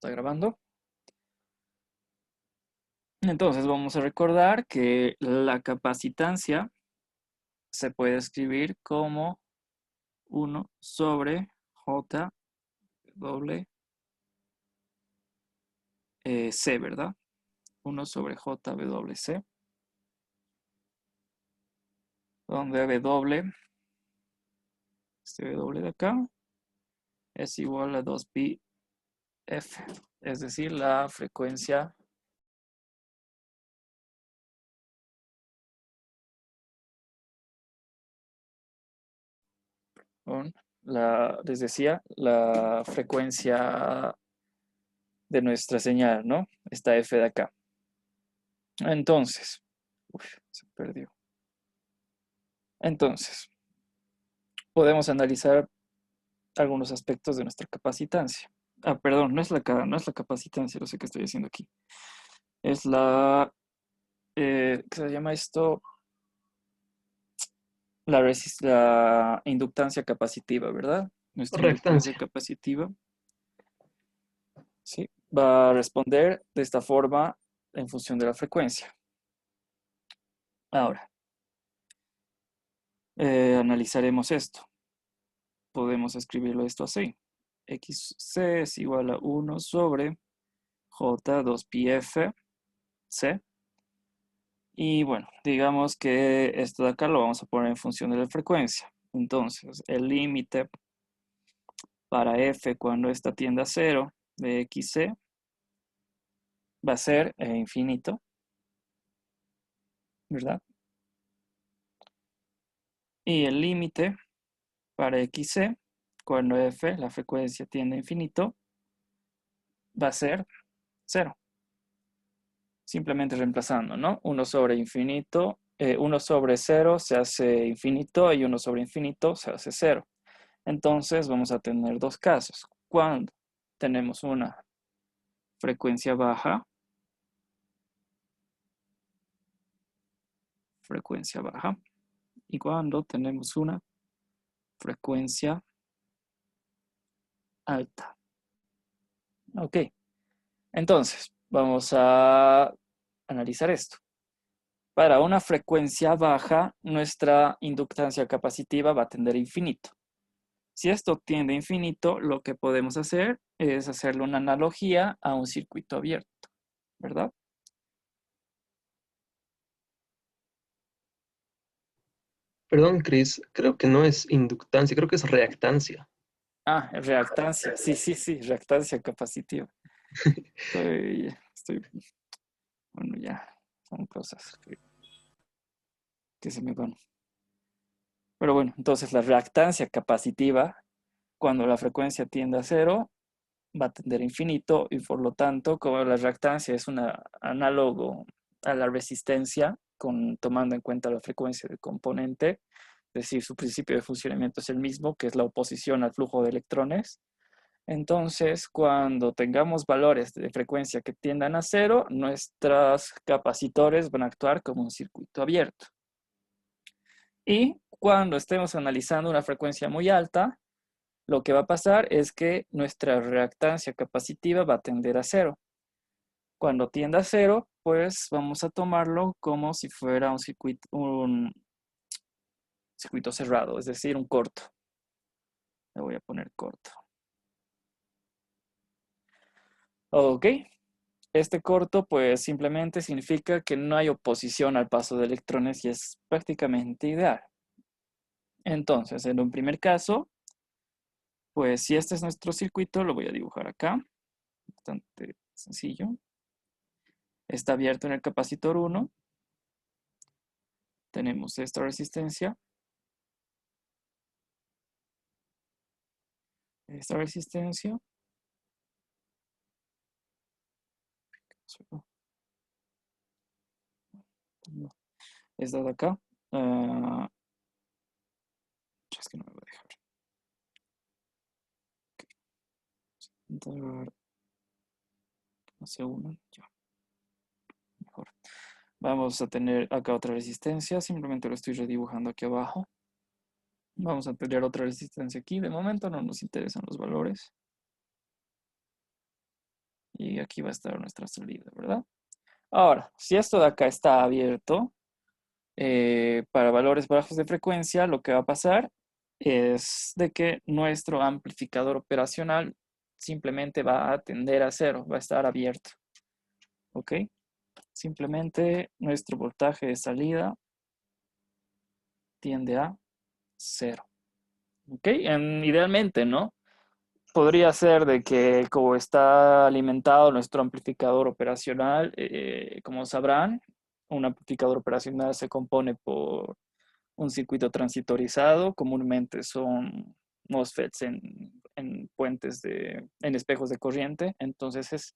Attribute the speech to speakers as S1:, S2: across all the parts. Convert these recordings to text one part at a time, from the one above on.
S1: está grabando. Entonces vamos a recordar que la capacitancia se puede escribir como 1 sobre J doble C, ¿verdad? 1 sobre JWC, donde W, este W de acá, es igual a 2πf, es decir, la frecuencia les decía, la frecuencia de nuestra señal, ¿no? Esta F de acá. Entonces, se perdió. Entonces, podemos analizar algunos aspectos de nuestra capacitancia. Ah, perdón, no es la capacitancia, no sé qué estoy haciendo aquí. Es la, ¿qué se llama esto? La inductancia capacitiva, ¿verdad? Nuestra inductancia
S2: Reactancia.
S1: capacitiva, ¿sí? Va a responder de esta forma en función de la frecuencia. Ahora, analizaremos esto. Podemos escribirlo esto así. XC es igual a 1 sobre J 2πf C. Y bueno, digamos que esto de acá lo vamos a poner en función de la frecuencia. Entonces, el límite para f cuando esta tiende a 0 de xc va a ser infinito, ¿verdad? Y el límite para xc cuando f, la frecuencia tiende a infinito, va a ser 0. Simplemente reemplazando, ¿no? 1 sobre infinito, 1 sobre 0 se hace infinito y 1 sobre infinito se hace 0. Entonces vamos a tener dos casos. Cuando tenemos una frecuencia baja, y cuando tenemos una frecuencia alta. Ok, entonces vamos a analizar esto. Para una frecuencia baja, nuestra inductancia capacitiva va a tender a infinito. Si esto tiende a infinito, lo que podemos hacer es hacerle una analogía a un circuito abierto, ¿verdad?
S2: Perdón, Chris, creo que no es inductancia, creo que es reactancia.
S1: Ah, reactancia, sí, reactancia capacitiva. Bueno, ya, son cosas que se me van. Pero bueno, entonces la reactancia capacitiva, cuando la frecuencia tiende a 0, va a tender a infinito y por lo tanto, como la reactancia es un análogo a la resistencia, tomando en cuenta la frecuencia del componente, es decir, su principio de funcionamiento es el mismo, que es la oposición al flujo de electrones. Entonces, cuando tengamos valores de frecuencia que tiendan a 0, nuestros capacitores van a actuar como un circuito abierto. Y cuando estemos analizando una frecuencia muy alta, lo que va a pasar es que nuestra reactancia capacitiva va a tender a 0. Cuando tienda a 0, pues vamos a tomarlo como si fuera un circuito cerrado, es decir, un corto. Le voy a poner corto. Ok. Este corto, pues simplemente significa que no hay oposición al paso de electrones y es prácticamente ideal. Entonces, en un primer caso, pues si este es nuestro circuito, lo voy a dibujar acá. Bastante sencillo. Está abierto en el capacitor 1. Tenemos esta resistencia. Esta resistencia. Esta de acá. Es que no me va a dejar. Dar hacia 1. Ya. Mejor. Vamos a tener acá otra resistencia. Simplemente lo estoy redibujando aquí abajo. Vamos a tener otra resistencia aquí. De momento no nos interesan los valores. Y aquí va a estar nuestra salida, ¿verdad? Ahora, si esto de acá está abierto, para valores bajos de frecuencia, lo que va a pasar es de que nuestro amplificador operacional simplemente va a tender a cero, va a estar abierto. ¿Ok? Simplemente nuestro voltaje de salida tiende a cero. ¿Ok? Idealmente, ¿no? Podría ser de que como está alimentado nuestro amplificador operacional, como sabrán, un amplificador operacional se compone por un circuito transitorizado, comúnmente son MOSFETs en puentes en espejos de corriente, entonces es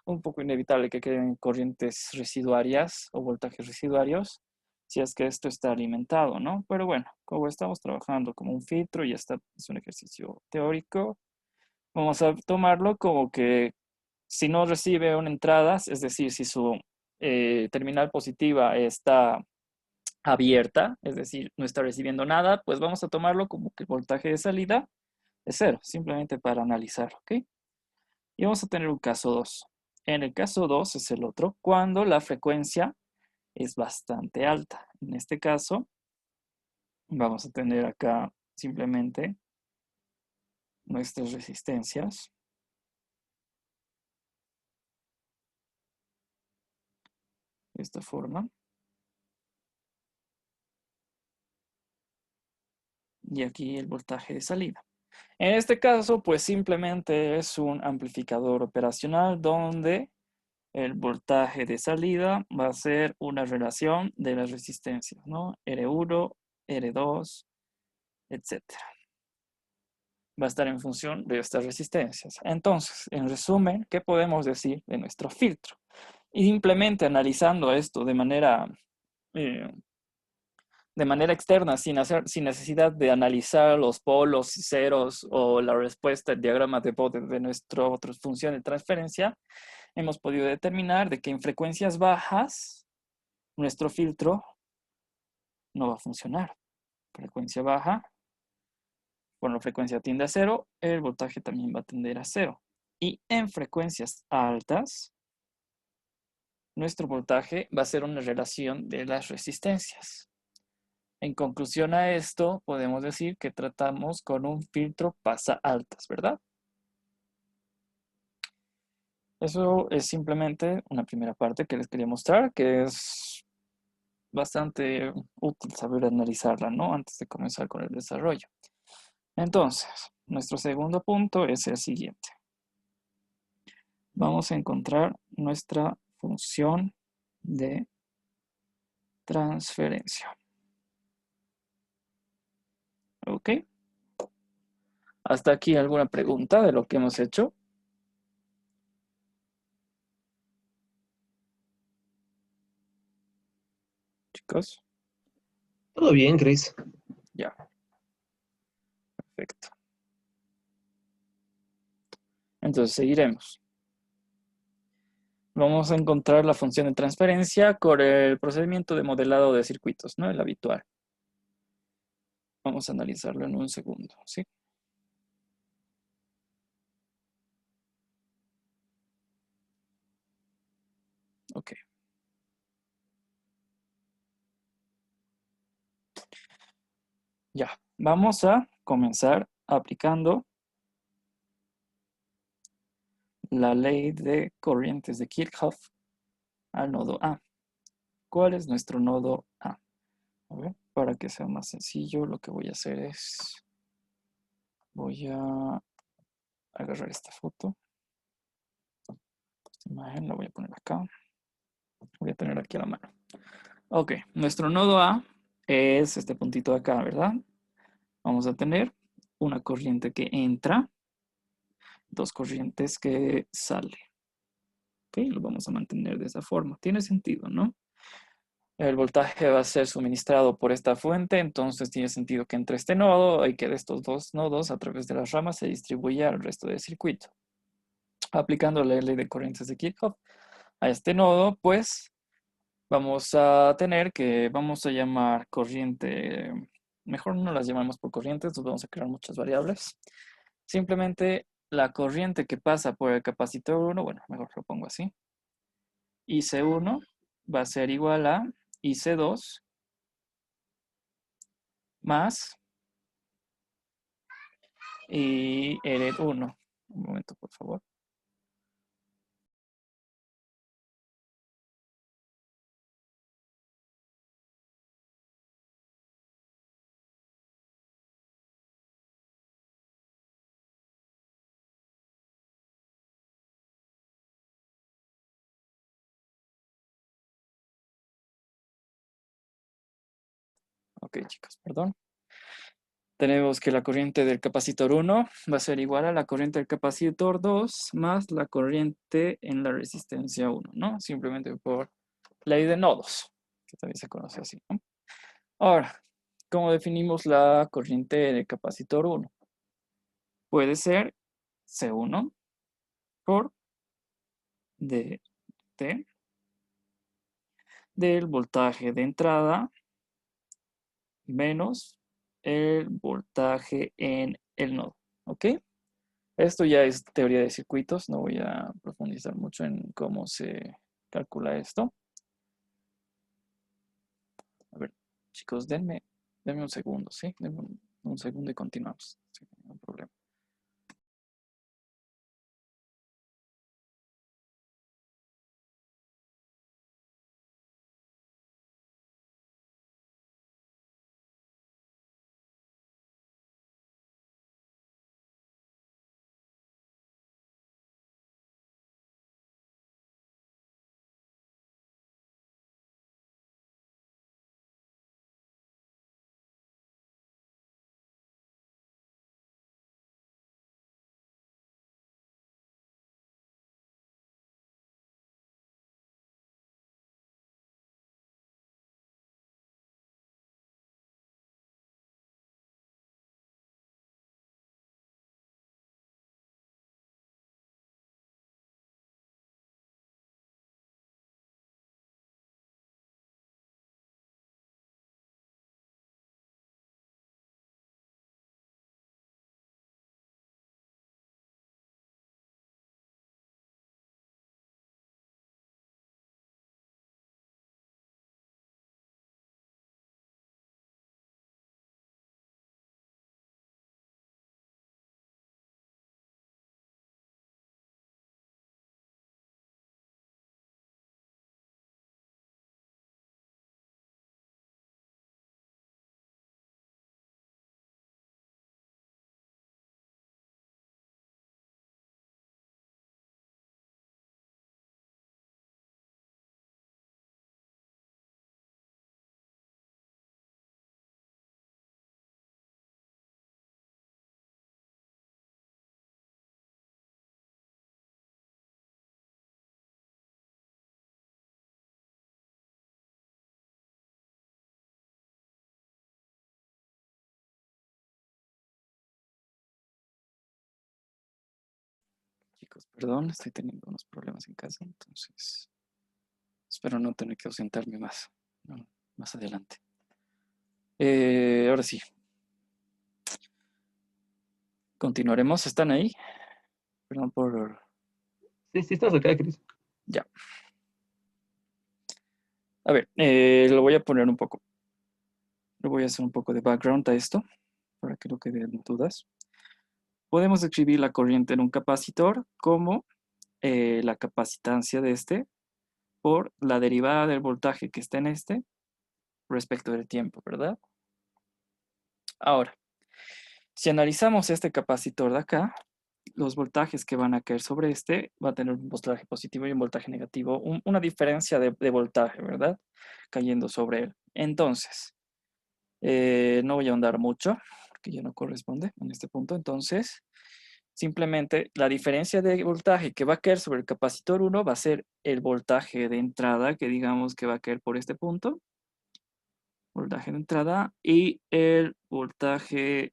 S1: un poco inevitable que queden corrientes residuarias o voltajes residuarios si es que esto está alimentado, ¿no? Pero bueno, como estamos trabajando como un filtro y esta es un ejercicio teórico, vamos a tomarlo como que si no recibe una entrada, es decir, si su terminal positiva está abierta, es decir, no está recibiendo nada, pues vamos a tomarlo como que el voltaje de salida es cero, simplemente para analizar, ¿ok? Y vamos a tener un caso 2. En el caso 2 es el otro, cuando la frecuencia es bastante alta. En este caso, vamos a tener acá simplemente nuestras resistencias. De esta forma. Y aquí el voltaje de salida. En este caso, pues simplemente es un amplificador operacional donde el voltaje de salida va a ser una relación de las resistencias, ¿no? R1, R2, etcétera. Va a estar en función de estas resistencias. Entonces, en resumen, ¿qué podemos decir de nuestro filtro? Y simplemente analizando esto eh, de manera externa, sin necesidad de analizar los polos y ceros o la respuesta, el diagrama de Bode de nuestra otra función de transferencia, hemos podido determinar de que en frecuencias bajas nuestro filtro no va a funcionar. Frecuencia baja, cuando la frecuencia tiende a cero, el voltaje también va a tender a cero. Y en frecuencias altas, nuestro voltaje va a ser una relación de las resistencias. En conclusión a esto, podemos decir que tratamos con un filtro pasa altas, ¿verdad? Eso es simplemente una primera parte que les quería mostrar, que es bastante útil saber analizarla, ¿no? Antes de comenzar con el desarrollo. Entonces, nuestro segundo punto es el siguiente. Vamos a encontrar nuestra función de transferencia. ¿Ok? ¿Hasta aquí alguna pregunta de lo que hemos hecho? Chicos,
S2: Todo bien, Chris.
S1: ya, perfecto. Entonces, seguiremos. Vamos a encontrar la función de transferencia con el procedimiento de modelado de circuitos, ¿no? El habitual. Vamos a analizarlo en un segundo, ¿sí? Ok. Ya, vamos a comenzar aplicando la ley de corrientes de Kirchhoff al nodo A. ¿Cuál es nuestro nodo A? A ver, para que sea más sencillo, lo que voy a hacer es, voy a agarrar esta foto, esta imagen la voy a poner acá, voy a tener aquí a la mano. Ok, nuestro nodo A es este puntito de acá, ¿verdad? Vamos a tener una corriente que entra, dos corrientes que sale. Ok, lo vamos a mantener de esa forma. Tiene sentido, ¿no? El voltaje va a ser suministrado por esta fuente, entonces tiene sentido que entre este nodo y que de estos dos nodos a través de las ramas se distribuya al resto del circuito. Aplicando la ley de corrientes de Kirchhoff a este nodo, pues vamos a tener que, vamos a llamar corriente, mejor no las llamamos por corrientes, nos vamos a crear muchas variables. Simplemente la corriente que pasa por el capacitor 1, bueno, mejor lo pongo así, IC1 va a ser igual a IC2 más y R1. Un momento, por favor. Ok, chicos, perdón. Tenemos que la corriente del capacitor 1 va a ser igual a la corriente del capacitor 2 más la corriente en la resistencia 1, ¿no? Simplemente por ley de nodos, que también se conoce así, ¿no? Ahora, ¿cómo definimos la corriente del capacitor 1? Puede ser C1 por dt del voltaje de entrada menos el voltaje en el nodo, ¿ok? Esto ya es teoría de circuitos, no voy a profundizar mucho en cómo se calcula esto. A ver, chicos, denme un segundo, ¿sí? Denme un segundo y continuamos. Sí, no hay problema. Chicos, perdón, estoy teniendo unos problemas en casa, entonces espero no tener que ausentarme más, no, más adelante. Ahora sí, continuaremos. ¿Están ahí? Perdón por...
S2: Sí, sí, estás acá, Cris.
S1: Ya. A ver, lo voy a poner un poco. Le voy a hacer un poco de background a esto, para que no queden dudas. Podemos escribir la corriente en un capacitor como la capacitancia de este por la derivada del voltaje que está en este respecto del tiempo, ¿verdad? Ahora, si analizamos este capacitor de acá, los voltajes que van a caer sobre este va a tener un voltaje positivo y un voltaje negativo, una diferencia de voltaje, ¿verdad? Cayendo sobre él. Entonces, no voy a ahondar mucho, porque ya no corresponde en este punto. Entonces, simplemente la diferencia de voltaje que va a caer sobre el capacitor 1 va a ser el voltaje de entrada, que digamos que va a caer por este punto, voltaje de entrada, y el voltaje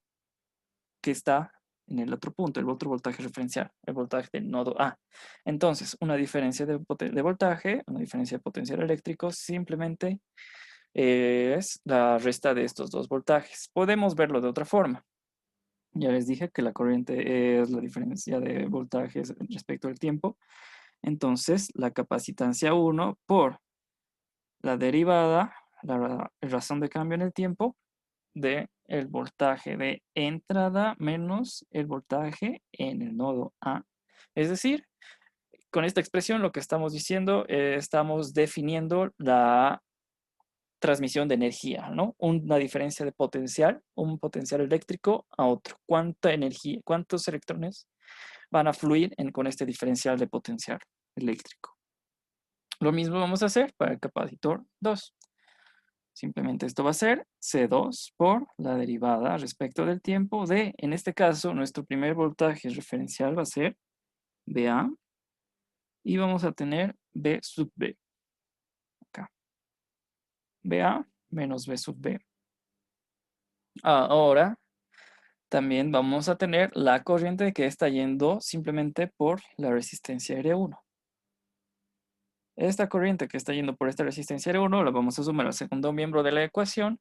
S1: que está en el otro punto, el otro voltaje referencial, el voltaje del nodo A. Entonces, una diferencia de voltaje, una diferencia de potencial eléctrico, simplemente es la resta de estos dos voltajes. Podemos verlo de otra forma. Ya les dije que la corriente es la diferencia de voltajes respecto al tiempo. Entonces, la capacitancia 1 por la derivada, la razón de cambio en el tiempo, de el voltaje de entrada menos el voltaje en el nodo A. Es decir, con esta expresión lo que estamos diciendo, estamos definiendo la transmisión de energía, ¿no? Una diferencia de potencial, un potencial eléctrico a otro. ¿Cuánta energía, cuántos electrones van a fluir con este diferencial de potencial eléctrico? Lo mismo vamos a hacer para el capacitor 2. Simplemente esto va a ser C2 por la derivada respecto del tiempo de, en este caso, nuestro primer voltaje referencial va a ser VA y vamos a tener B sub B. Acá. VA menos B sub B. Ahora también vamos a tener la corriente que está yendo simplemente por la resistencia R1. Esta corriente que está yendo por esta resistencia R1 la vamos a sumar al segundo miembro de la ecuación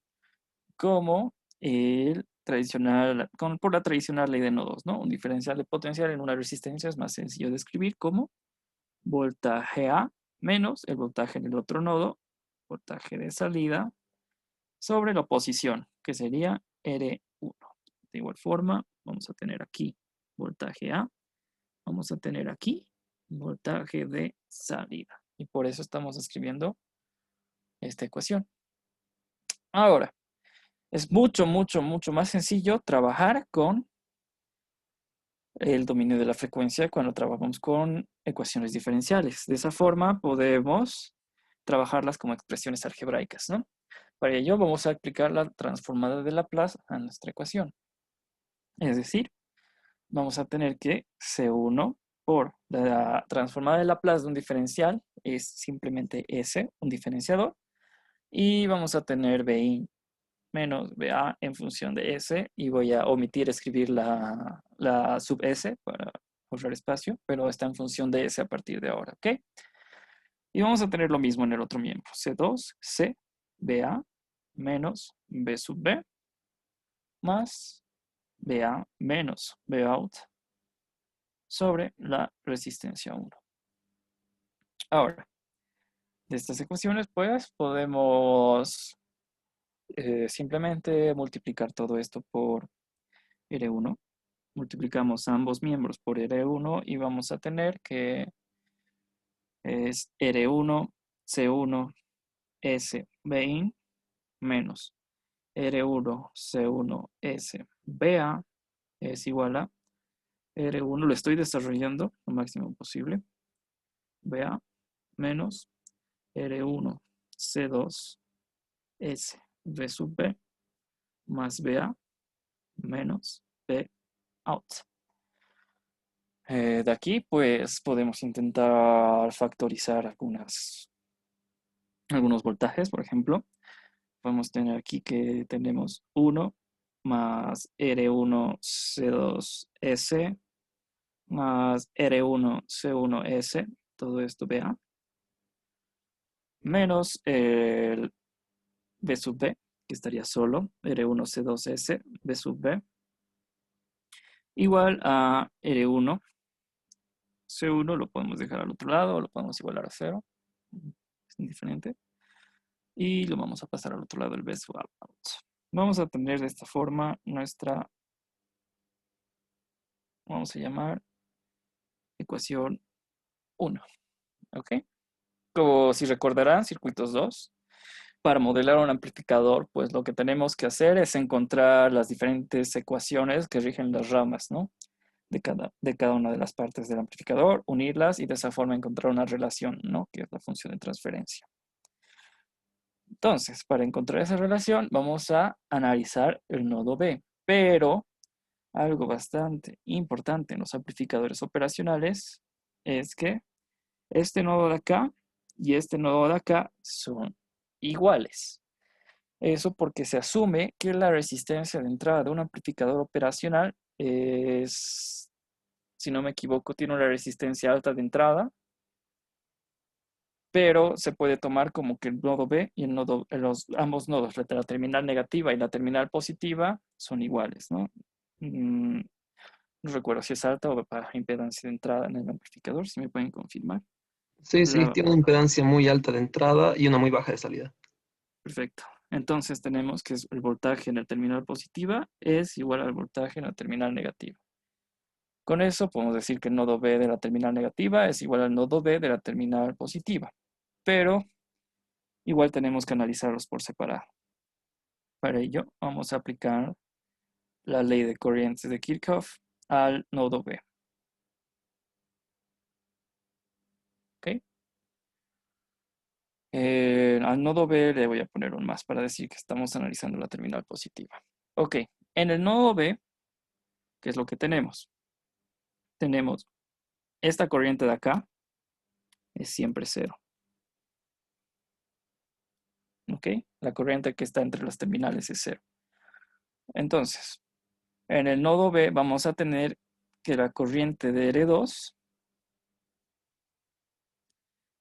S1: como el tradicional, por la tradicional ley de nodos, ¿no? Un diferencial de potencial en una resistencia es más sencillo de escribir como voltaje A menos el voltaje en el otro nodo, voltaje de salida, sobre la oposición, que sería R1. De igual forma, vamos a tener aquí voltaje A, vamos a tener aquí voltaje de salida. Y por eso estamos escribiendo esta ecuación. Ahora, es mucho, mucho, mucho más sencillo trabajar con el dominio de la frecuencia cuando trabajamos con ecuaciones diferenciales. De esa forma podemos trabajarlas como expresiones algebraicas, ¿no? Para ello vamos a aplicar la transformada de Laplace a nuestra ecuación. Es decir, vamos a tener que C1 por la transformada de Laplace de un diferencial es simplemente S, un diferenciador, y vamos a tener BI menos BA en función de S, y voy a omitir escribir la sub S para ahorrar espacio, pero está en función de S a partir de ahora, ¿ok? Y vamos a tener lo mismo en el otro miembro, C2, C, BA menos B sub B más BA menos Bout sobre la resistencia 1. Ahora, de estas ecuaciones, pues, podemos simplemente multiplicar todo esto por R1. Multiplicamos ambos miembros por R1 y vamos a tener que es R1, C1, S, Bin menos R1, C1, S, BA es igual a R1, lo estoy desarrollando lo máximo posible, BA menos R1, C2, S, V sub B más BA menos B out. De aquí, pues, podemos intentar factorizar algunos voltajes, por ejemplo. Podemos tener aquí que tenemos 1 más R1C2S más R1C1S, todo esto BA, menos el B sub B, que estaría solo, R1C2S, B sub B, igual a R1, C1 lo podemos dejar al otro lado, o lo podemos igualar a 0, es indiferente, y lo vamos a pasar al otro lado el B sub out. Vamos a tener de esta forma nuestra, vamos a llamar ecuación 1, ¿ok? Como si recordarán, circuitos 2. Para modelar un amplificador, pues lo que tenemos que hacer es encontrar las diferentes ecuaciones que rigen las ramas, ¿no? De cada una de las partes del amplificador, unirlas y de esa forma encontrar una relación, ¿no? Que es la función de transferencia. Entonces, para encontrar esa relación, vamos a analizar el nodo B. Pero algo bastante importante en los amplificadores operacionales es que este nodo de acá y este nodo de acá son iguales. Eso porque se asume que la resistencia de entrada de un amplificador operacional es, si no me equivoco, tiene una resistencia alta de entrada, pero se puede tomar como que el nodo B y ambos nodos, la terminal negativa y la terminal positiva, son iguales, ¿no? Mm, no recuerdo si es alta o para impedancia de entrada en el amplificador, si me pueden confirmar.
S2: Sí, sí,
S1: La-
S2: tiene una impedancia muy alta de entrada y una muy baja de salida.
S1: Perfecto. Entonces tenemos que el voltaje en la terminal positiva es igual al voltaje en la terminal negativa. Con eso podemos decir que el nodo B de la terminal negativa es igual al nodo B de la terminal positiva. Pero igual tenemos que analizarlos por separado. Para ello vamos a aplicar la ley de corrientes de Kirchhoff al nodo B. ¿Ok? Al nodo B le voy a poner un más para decir que estamos analizando la terminal positiva. Ok, en el nodo B, ¿qué es lo que tenemos? Tenemos esta corriente de acá, es siempre cero. ¿Ok? La corriente que está entre las terminales es cero. Entonces, en el nodo B vamos a tener que la corriente de R2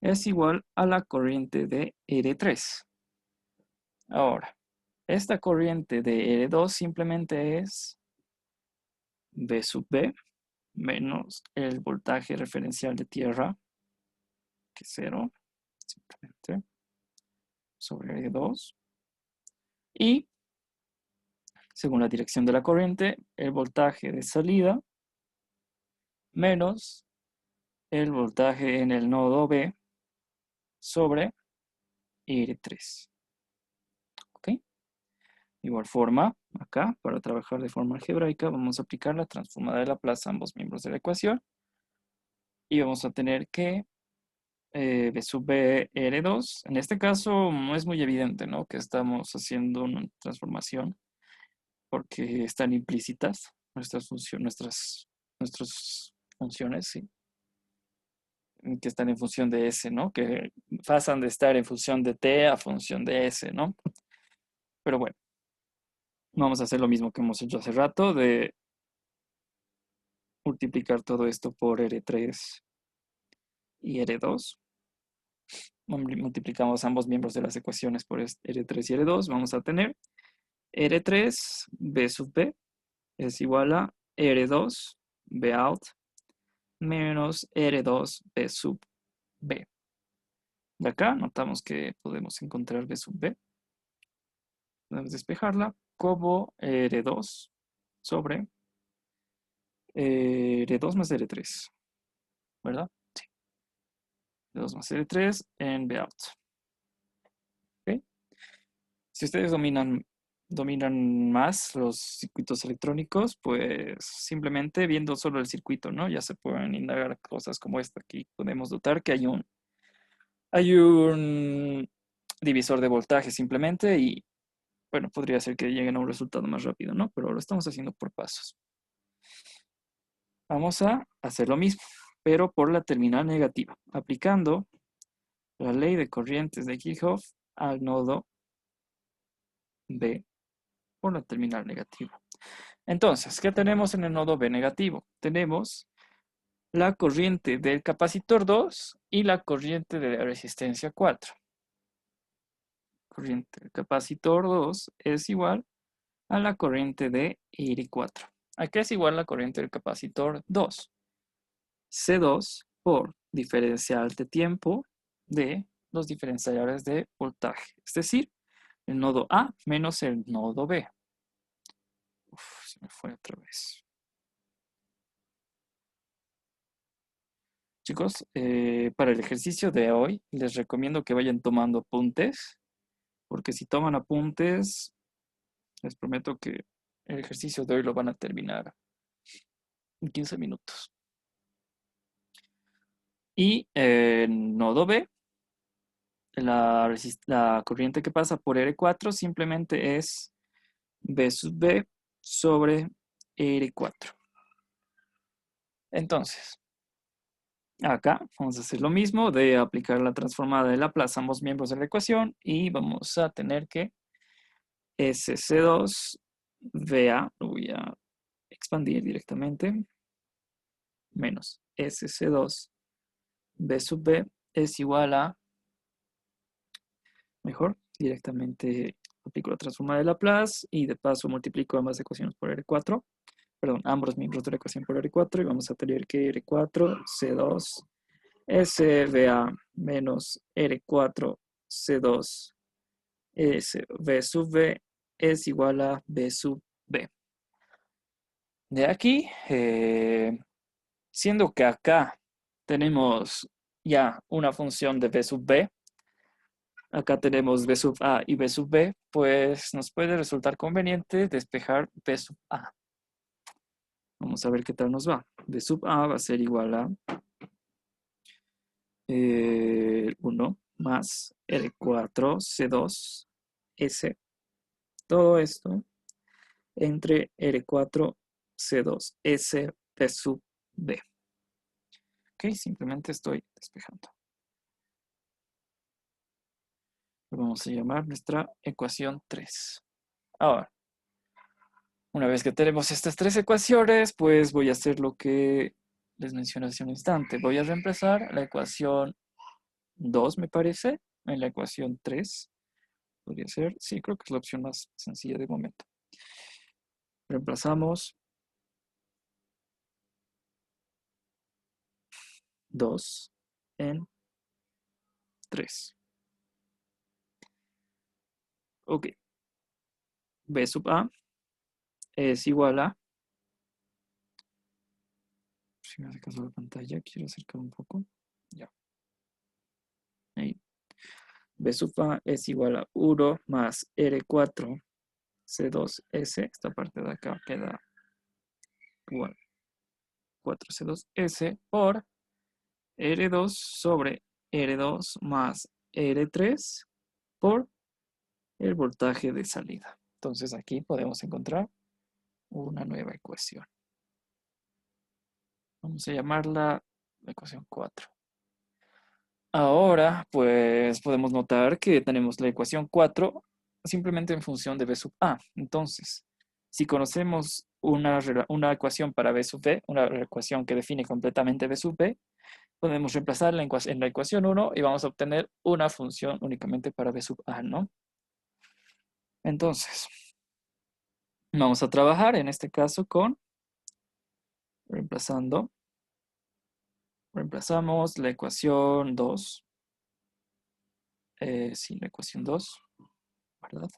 S1: es igual a la corriente de R3. Ahora, esta corriente de R2 simplemente es B sub B menos el voltaje referencial de tierra, que es cero, simplemente, sobre R2. Y, según la dirección de la corriente, el voltaje de salida menos el voltaje en el nodo B sobre R3. ¿Ok? De igual forma, acá, para trabajar de forma algebraica, vamos a aplicar la transformada de Laplace a ambos miembros de la ecuación. Y vamos a tener que B sub B R2. En este caso no es muy evidente, ¿no?, que estamos haciendo una transformación porque están implícitas nuestras funciones, ¿sí? Que están en función de S, ¿no? Que pasan de estar en función de T a función de S, ¿no? Pero bueno, vamos a hacer lo mismo que hemos hecho hace rato, de multiplicar todo esto por R3 y R2. Multiplicamos ambos miembros de las ecuaciones por R3 y R2. Vamos a tener R3 B sub B es igual a R2 B out menos R2 B sub B. De acá notamos que podemos encontrar B sub B. Podemos despejarla como R2 sobre R2 más R3, ¿verdad? Sí. R2 más R3 en B out. ¿Ok? Si ustedes dominan más los circuitos electrónicos, pues simplemente viendo solo el circuito, ¿no? Ya se pueden indagar cosas como esta. Aquí podemos notar que hay un divisor de voltaje simplemente y, bueno, podría ser que lleguen a un resultado más rápido, ¿no? Pero lo estamos haciendo por pasos. Vamos a hacer lo mismo, pero por la terminal negativa, aplicando la ley de corrientes de Kirchhoff al nodo B por la terminal negativa. Entonces, ¿qué tenemos en el nodo B negativo? Tenemos la corriente del capacitor 2 y la corriente de la resistencia 4. Corriente del capacitor 2 es igual a la corriente de R4. ¿A qué es igual la corriente del capacitor 2? C2 por diferencial de tiempo de los diferenciadores de voltaje. Es decir, el nodo A menos el nodo B. Uf, se me fue otra vez. Chicos, para el ejercicio de hoy les recomiendo que vayan tomando apuntes, porque si toman apuntes, les prometo que el ejercicio de hoy lo van a terminar en 15 minutos. Y en nodo B, la corriente que pasa por R4 simplemente es B sub B sobre R4. Entonces, acá vamos a hacer lo mismo de aplicar la transformada de Laplace a ambos miembros de la ecuación y vamos a tener que SC2 VA, lo voy a expandir directamente, menos SC2 B sub B es igual a, mejor, directamente aplico la transformada de Laplace y de paso multiplico ambas ecuaciones por R4. perdón, ambos miembros de la ecuación por R4 y vamos a tener que R4 C2 SVA menos R4 C2 S V sub B es igual a B sub B. De aquí, siendo que acá tenemos ya una función de B sub B, acá tenemos B sub A y B sub B, pues nos puede resultar conveniente despejar B sub A. Vamos a ver qué tal nos va. B sub A va a ser igual a 1 más R4 C2 S. Todo esto entre R4 C2 S B sub B. Ok, simplemente estoy despejando. Lo vamos a llamar nuestra ecuación 3. Ahora, una vez que tenemos estas tres ecuaciones, pues voy a hacer lo que les mencioné hace un instante. Voy a reemplazar la ecuación 2, me parece, en la ecuación 3. Podría ser, sí, creo que es la opción más sencilla de momento. Reemplazamos 2 en 3. Ok, B sub A es igual a, si me hace caso la pantalla, quiero acercar un poco. Ya. Ahí. B sub A es igual a 1 más R4 C2S. Esta parte de acá queda igual 4C2S por R2 sobre R2 más R3 por el voltaje de salida. Entonces aquí podemos encontrar una nueva ecuación. Vamos a llamarla la ecuación 4. Ahora, pues podemos notar que tenemos la ecuación 4 simplemente en función de B sub A. Entonces, si conocemos una ecuación para B sub B, una ecuación que define completamente B sub B, podemos reemplazarla en la ecuación 1 y vamos a obtener una función únicamente para B sub A, ¿no? Entonces, vamos a trabajar en este caso con reemplazamos la ecuación 2. Sí, la ecuación 2, ¿verdad?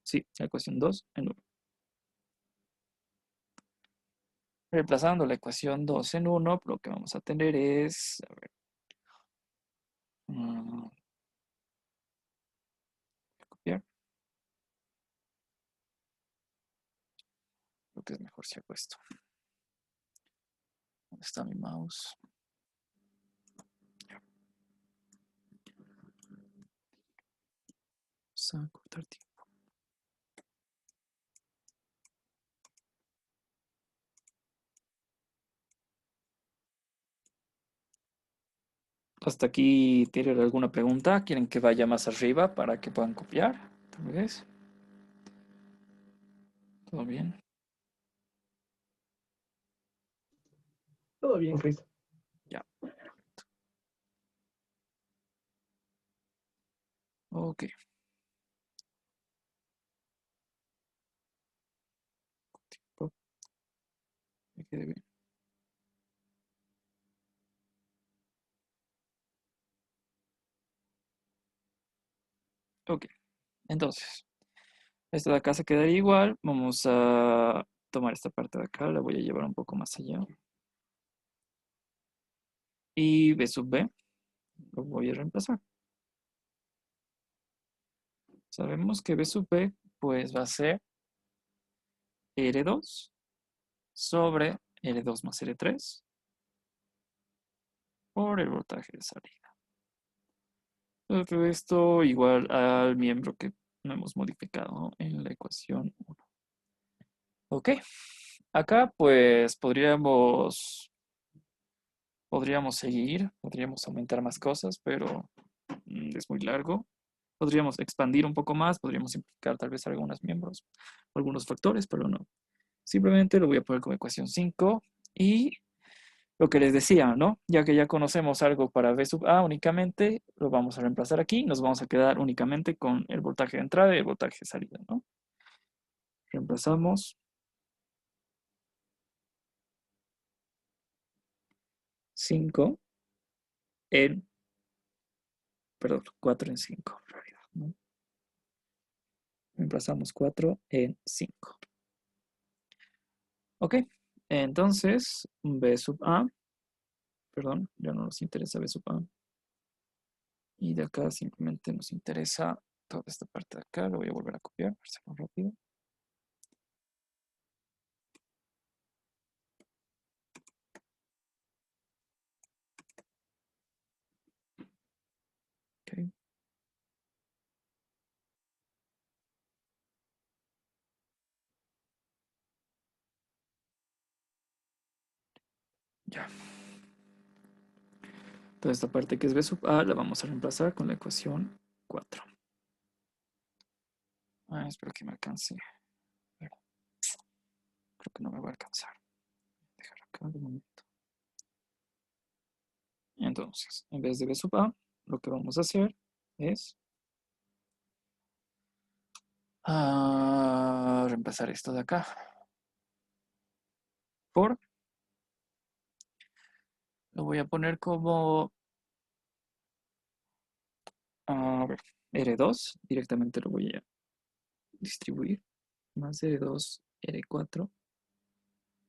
S1: Sí, la ecuación 2 en 1. Reemplazando la ecuación 2 en 1, lo que vamos a tener es, a ver, copiar. Creo que es mejor si hago esto. ¿Dónde está mi mouse? Vamos a cortar tiempo. ¿Hasta aquí tienen alguna pregunta? ¿Quieren que vaya más arriba para que puedan copiar? Tal vez. ¿Todo bien?
S2: Todo bien, Chris.
S1: Ya. Ok. Tiempo. Me quedé bien. Ok. Entonces, esto de acá se quedaría igual. Vamos a tomar esta parte de acá. La voy a llevar un poco más allá. Y B sub B lo voy a reemplazar. Sabemos que B sub B pues va a ser R2 sobre R2 más R3 por el voltaje de salida. Todo esto igual al miembro que no hemos modificado en la ecuación 1. Ok, acá pues podríamos seguir, podríamos aumentar más cosas, pero es muy largo. Podríamos expandir un poco más, podríamos simplificar tal vez algunos miembros, algunos factores, pero no. Simplemente lo voy a poner como ecuación 5 y lo que les decía, ¿no? Ya que ya conocemos algo para V sub A únicamente, lo vamos a reemplazar aquí, nos vamos a quedar únicamente con el voltaje de entrada y el voltaje de salida, ¿no? Reemplazamos 5 en, perdón, 4 en 5 en realidad, ¿no? Reemplazamos 4 en 5. Ok, entonces B sub A, perdón, ya no nos interesa B sub A. Y de acá simplemente nos interesa toda esta parte de acá. Lo voy a volver a copiar para hacerlo rápido. Ok. Ya. Toda esta parte que es B sub A la vamos a reemplazar con la ecuación 4. Espero que me alcance. Pero creo que no me va a alcanzar. Dejar acá de momento. Entonces, en vez de B sub A, lo que vamos a hacer es reemplazar esto de acá por, lo voy a poner como, a ver, R2, directamente lo voy a distribuir, más R2, R4,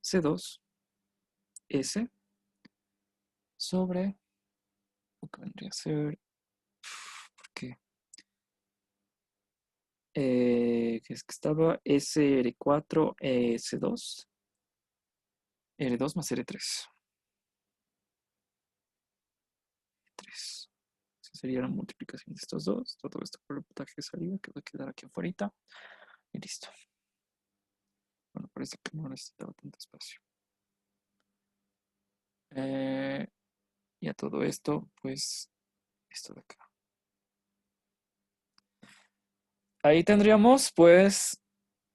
S1: C2, S, sobre, lo que vendría a ser, ¿por qué? Que es que estaba SR4, S2, R2 más R3. 3. Esa sería la multiplicación de estos dos. Todo esto por el puntaje de salida que va a quedar aquí afuera. Y listo. Bueno, parece que no necesitaba tanto espacio. Y a todo esto, pues, esto de acá. Ahí tendríamos, pues,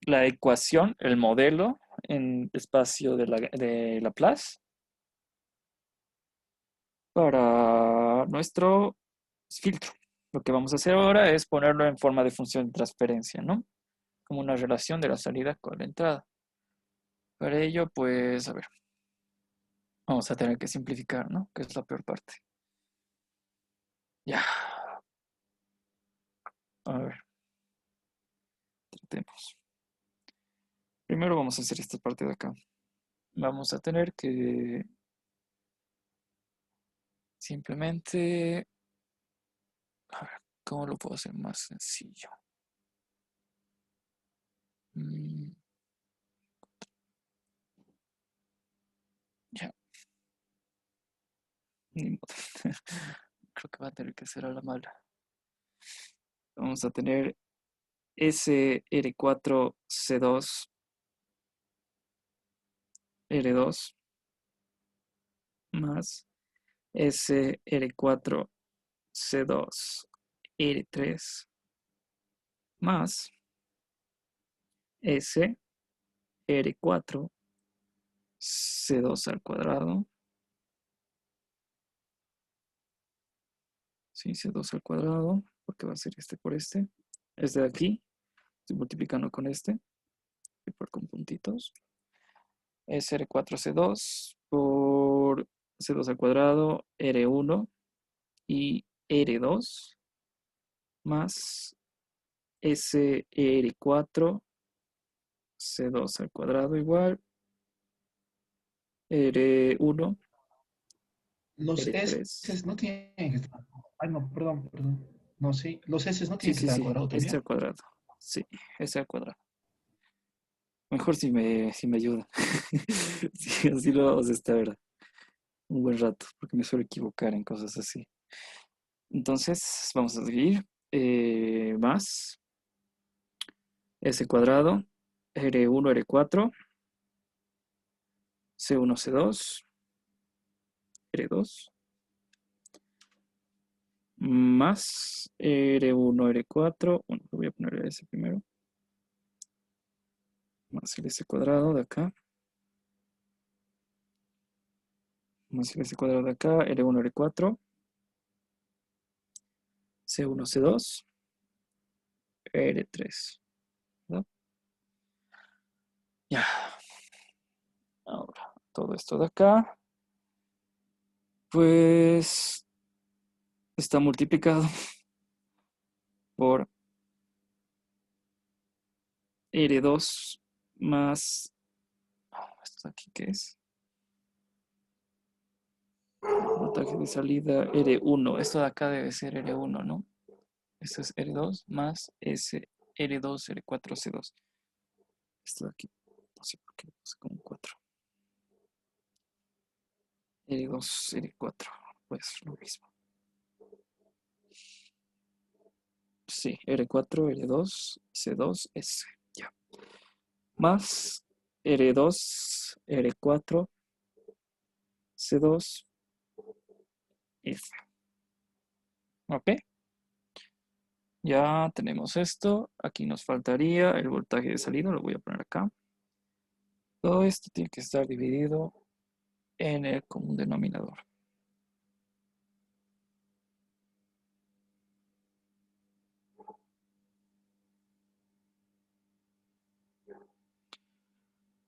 S1: la ecuación, el modelo en espacio de Laplace para nuestro filtro. Lo que vamos a hacer ahora es ponerlo en forma de función de transferencia, ¿no? Como una relación de la salida con la entrada. Para ello, pues, a ver, vamos a tener que simplificar, ¿no? Que es la peor parte. Ya, a ver, tratemos. Primero vamos a hacer esta parte de acá. Vamos a tener que simplemente, a ver, ¿cómo lo puedo hacer más sencillo? Mm, ya, ni modo. Creo que va a tener que ser a la mala. Vamos a tener SR4C2 R2 más SR4C2 R3 más SR4 C2 al cuadrado. Sí, C2 al cuadrado, porque va a ser este por este. Este de aquí, estoy multiplicando con este, y por con puntitos. Es R4C2 por C2 al cuadrado, R1 y R2 más SR4 C2 al cuadrado igual, R1,
S3: Los
S1: R3.
S3: S no tienen que estar. Ay, no, perdón, perdón. No, sí. Los S no
S1: Sí,
S3: tienen que
S1: sí,
S3: estar al
S1: sí,
S3: cuadrado
S1: este
S3: también.
S1: al cuadrado. Sí, ese al cuadrado. Mejor si me ayuda. Sí, así lo vamos a estar un buen rato, porque me suelo equivocar en cosas así. Entonces, vamos a seguir. Más S cuadrado, R1, R4, C1, C2, R2, más R1, R4, bueno, le voy a poner S primero, más el S cuadrado de acá, más el S cuadrado de acá, R1, R4, C1, C2, R3, ¿no? Ya, ahora todo esto de acá pues está multiplicado por R2 más... ¿Esto aquí qué es? Voltaje de salida R1. Esto de acá debe ser R1, ¿no? Esto es R2 más S, R2, R4, C2. Esto de aquí, no sé por qué lo puse como 4. R2, R4, pues lo mismo. Sí, R4, R2, C2, S. Ya. Más R2, R4, C2, F. ¿Ok? Ya tenemos esto. Aquí nos faltaría el voltaje de salida. Lo voy a poner acá. Todo esto tiene que estar dividido en el común denominador.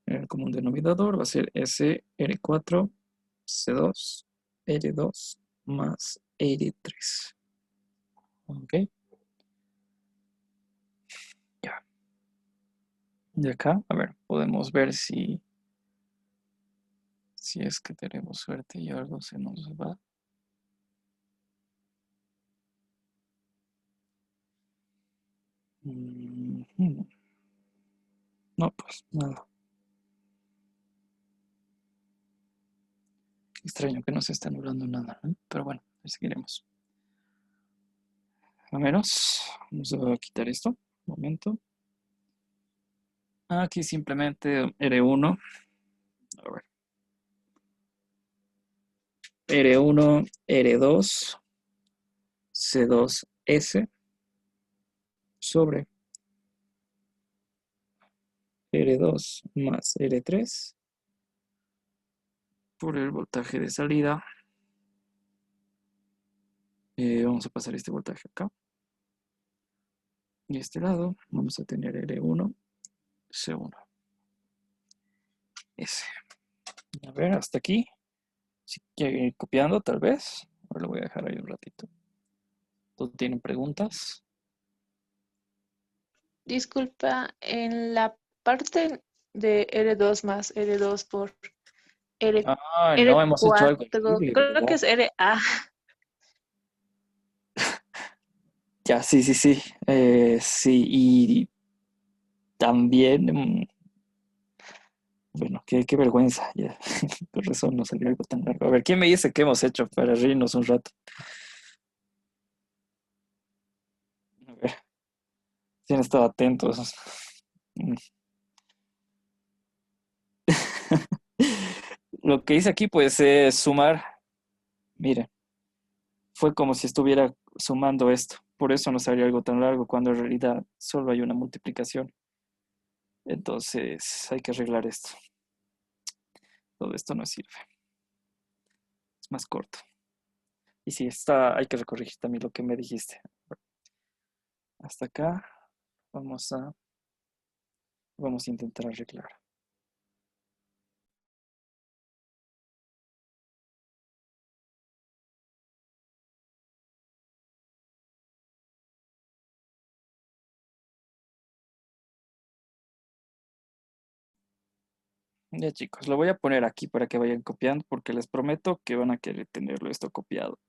S1: En el común denominador va a ser SR4, C2, R2 más R3. ¿Ok? Ya. De acá, a ver, podemos ver si es que tenemos suerte y algo se nos va. No, pues nada. Qué extraño que no se está anulando nada, ¿no? Pero bueno, seguiremos. A menos, vamos a quitar esto. Un momento. Aquí simplemente R1. A ver. R1, R2, C2S sobre R2 más R3 por el voltaje de salida. Vamos a pasar este voltaje acá. Y este lado vamos a tener R1, C1, S. A ver, hasta aquí. Si quieren ir copiando, tal vez. Ahora lo voy a dejar ahí un ratito. ¿Todos tienen preguntas?
S4: Disculpa, en la parte de R2 más R2 por R,
S1: Ah, no, hemos hecho algo
S4: R4,
S1: horrible,
S4: creo que
S1: ¿verdad?
S4: es RA.
S1: Ya, sí, sí, sí. Sí, y también, bueno, qué vergüenza. Ya. Por razón no salió algo tan largo. A ver, ¿quién me dice qué hemos hecho para reírnos un rato? A ver, si han estado atentos. Mm. Lo que hice aquí, pues, es sumar. Mira, fue como si estuviera sumando esto. Por eso no salió algo tan largo, cuando en realidad solo hay una multiplicación. Entonces, hay que arreglar esto. Todo esto no sirve. Es más corto. Y si está, hay que corregir también lo que me dijiste. Hasta acá vamos a, vamos a intentar arreglar. Ya chicos, lo voy a poner aquí para que vayan copiando porque les prometo que van a querer tenerlo esto copiado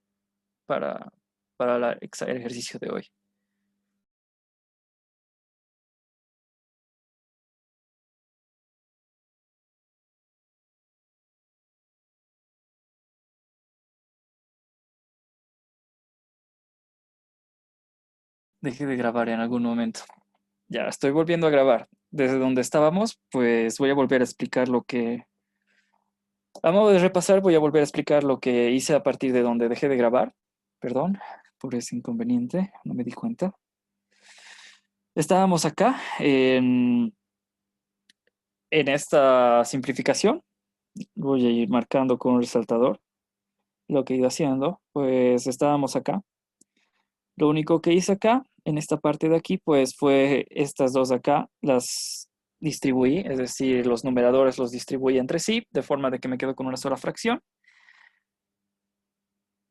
S1: para, el ejercicio de hoy. Dejé de grabar en algún momento. Ya estoy volviendo a grabar. Desde donde estábamos, pues voy a volver a explicar lo que... A modo de repasar, voy a volver a explicar lo que hice a partir de donde dejé de grabar. Perdón por ese inconveniente, no me di cuenta. Estábamos acá en esta simplificación. Voy a ir marcando con un resaltador lo que he ido haciendo. Pues estábamos acá. Lo único que hice acá, en esta parte de aquí, pues fue estas dos acá, las distribuí, es decir, los numeradores los distribuí entre sí, de forma de que me quedo con una sola fracción.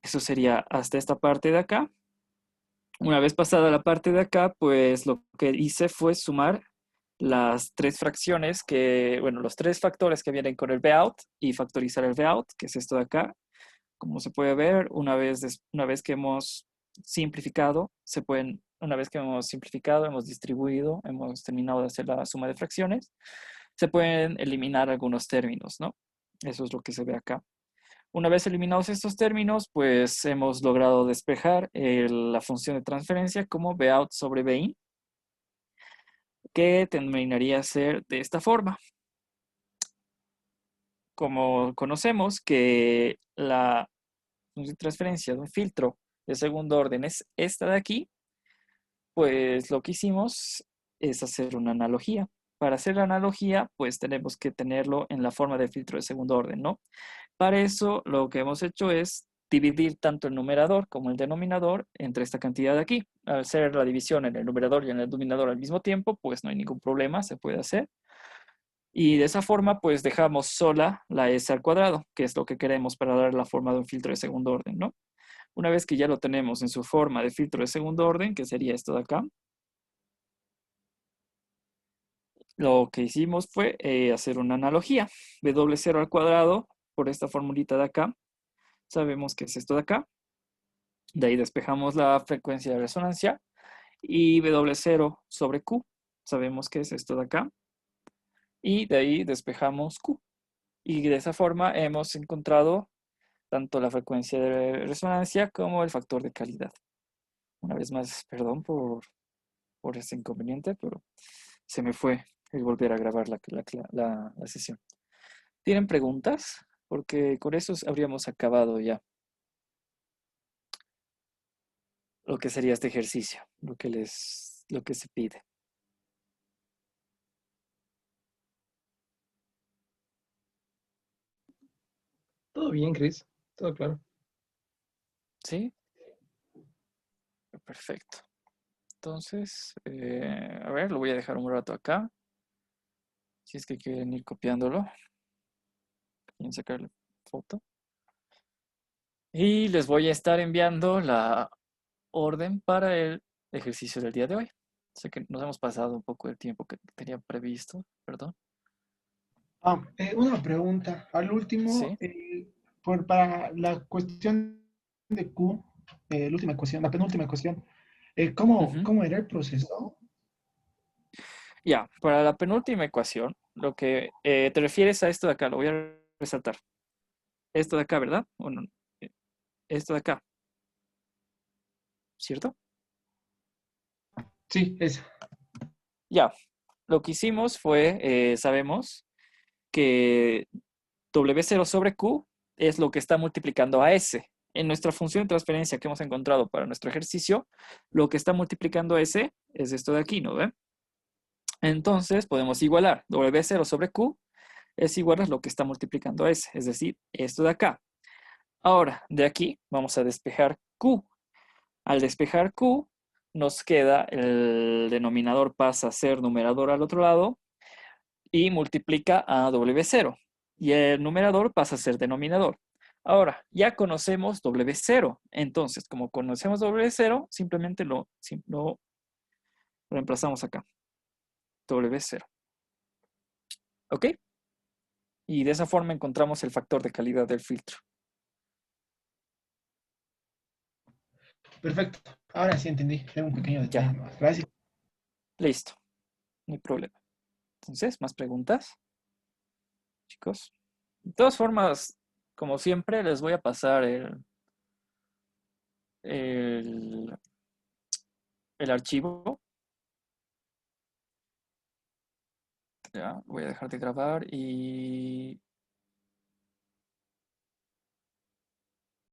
S1: Eso sería hasta esta parte de acá. Una vez pasada la parte de acá, pues lo que hice fue sumar las tres fracciones bueno, los tres factores que vienen con el vout y factorizar el vout, que es esto de acá. Como se puede ver, una vez que hemos simplificado, hemos distribuido, hemos terminado de hacer la suma de fracciones, se pueden eliminar algunos términos, ¿no? Eso es lo que se ve acá. Una vez eliminados estos términos, pues hemos logrado despejar la función de transferencia como vout sobre bin, que terminaría a ser de esta forma. Como conocemos que la función de transferencia de un filtro de segundo orden es esta de aquí, pues lo que hicimos es hacer una analogía. Para hacer la analogía, pues tenemos que tenerlo en la forma de filtro de segundo orden, ¿no? Para eso, lo que hemos hecho es dividir tanto el numerador como el denominador entre esta cantidad de aquí. Al hacer la división en el numerador y en el denominador al mismo tiempo, pues no hay ningún problema, se puede hacer. Y de esa forma, pues dejamos sola la s al cuadrado, que es lo que queremos para dar la forma de un filtro de segundo orden, ¿no? Una vez que ya lo tenemos en su forma de filtro de segundo orden, que sería esto de acá, lo que hicimos fue hacer una analogía. W0 al cuadrado, por esta formulita de acá, sabemos que es esto de acá. De ahí despejamos la frecuencia de resonancia. Y W0 sobre Q, sabemos que es esto de acá. Y de ahí despejamos Q. Y de esa forma hemos encontrado tanto la frecuencia de resonancia como el factor de calidad. Una vez más, perdón por este inconveniente, pero se me fue el volver a grabar la sesión. ¿Tienen preguntas? Porque con eso habríamos acabado ya lo que sería este ejercicio, lo que se pide.
S2: Todo bien, Chris. Todo claro.
S1: ¿Sí? Perfecto. Entonces, a ver, lo voy a dejar un rato acá. Si es que quieren ir copiándolo. Quieren sacarle foto. Y les voy a estar enviando la orden para el ejercicio del día de hoy. Sé que nos hemos pasado un poco del tiempo que tenía previsto, perdón.
S3: Una pregunta. Al último,
S1: Sí.
S3: para la cuestión de Q, la última ecuación, la penúltima ecuación,
S1: Ujú.
S3: ¿cómo era el proceso?
S1: Ya, para la penúltima ecuación, lo que te refieres a esto de acá, lo voy a resaltar. Esto de acá, ¿verdad? ¿O no? Esto de acá, ¿cierto?
S3: Sí, esa.
S1: Ya, lo que hicimos fue, sabemos que W0 sobre Q es lo que está multiplicando a S. En nuestra función de transferencia que hemos encontrado para nuestro ejercicio, lo que está multiplicando a S es esto de aquí, ¿no ve? Entonces podemos igualar W0 sobre Q es igual a lo que está multiplicando a S, es decir, esto de acá. Ahora, de aquí vamos a despejar Q. Al despejar Q, nos queda el denominador pasa a ser numerador al otro lado y multiplica a W0. Y el numerador pasa a ser denominador. Ahora, ya conocemos W0. Entonces, como conocemos W0, simplemente lo reemplazamos acá. W0. ¿Ok? Y de esa forma encontramos el factor de calidad del filtro.
S3: Perfecto. Ahora sí entendí. Era un pequeño detalle
S1: Ya,
S3: más. Gracias.
S1: listo. No hay problema. Entonces, ¿más preguntas, chicos? De todas formas, como siempre, les voy a pasar el, el archivo. Ya, voy a dejar de grabar y